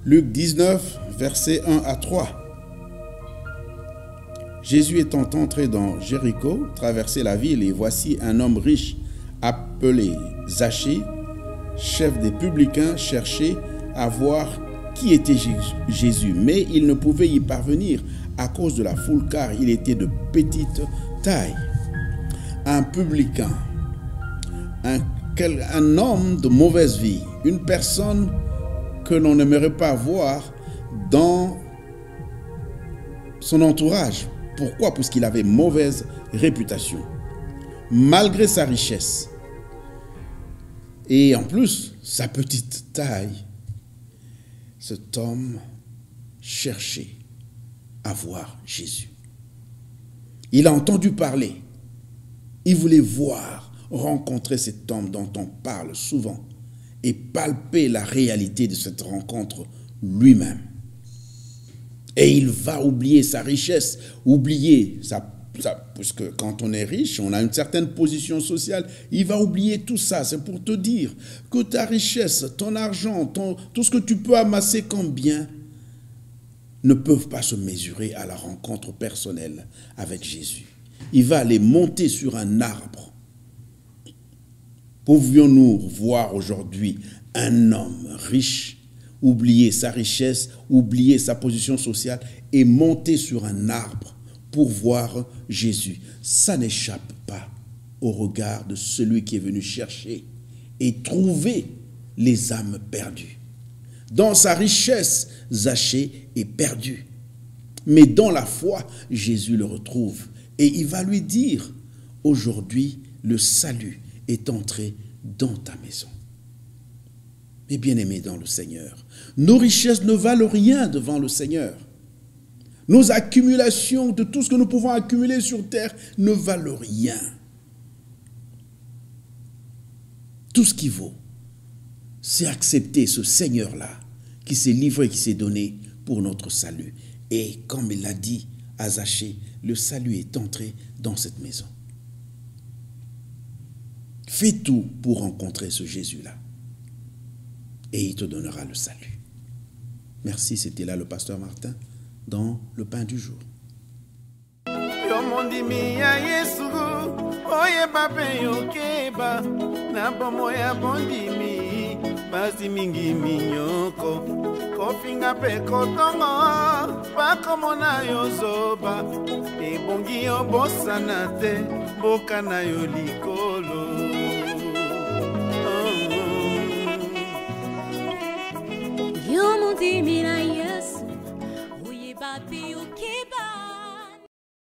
Luc 19, versets 1 à 3. Jésus étant entré dans Jéricho, traversait la ville, et voici un homme riche appelé Zachée, chef des publicains, cherchait à voir qui était Jésus, mais il ne pouvait y parvenir à cause de la foule, car il était de petite taille. Un publicain, un homme de mauvaise vie, une personne que l'on n'aimerait pas voir dans son entourage. Pourquoi? Parce qu'il avait mauvaise réputation, malgré sa richesse. Et en plus, sa petite taille, cet homme cherchait à voir Jésus. Il a entendu parler. Il voulait voir, rencontrer cet homme dont on parle souvent et palper la réalité de cette rencontre lui-même. Et il va oublier sa richesse, oublier parce que quand on est riche, on a une certaine position sociale. Il va oublier tout ça. C'est pour te dire que ta richesse, ton argent, tout ce que tu peux amasser comme bien ne peuvent pas se mesurer à la rencontre personnelle avec Jésus. Il va aller monter sur un arbre. Pouvions-nous voir aujourd'hui un homme riche oublier sa richesse, oublier sa position sociale et monter sur un arbre pour voir Jésus? Ça n'échappe pas au regard de celui qui est venu chercher et trouver les âmes perdues. Dans sa richesse, Zachée est perdu. Mais dans la foi, Jésus le retrouve. Et il va lui dire, aujourd'hui, le salut est entré dans ta maison. Mes bien-aimés dans le Seigneur, nos richesses ne valent rien devant le Seigneur. Nos accumulations de tout ce que nous pouvons accumuler sur terre ne valent rien. Tout ce qui vaut, c'est accepter ce Seigneur-là qui s'est livré, qui s'est donné pour notre salut. Et comme il l'a dit à Zachée, le salut est entré dans cette maison. Fais tout pour rencontrer ce Jésus-là. Et il te donnera le salut. Merci, c'était là le pasteur Martin dans le pain du jour. Ebongi yo bosana te, boka na yo likolo.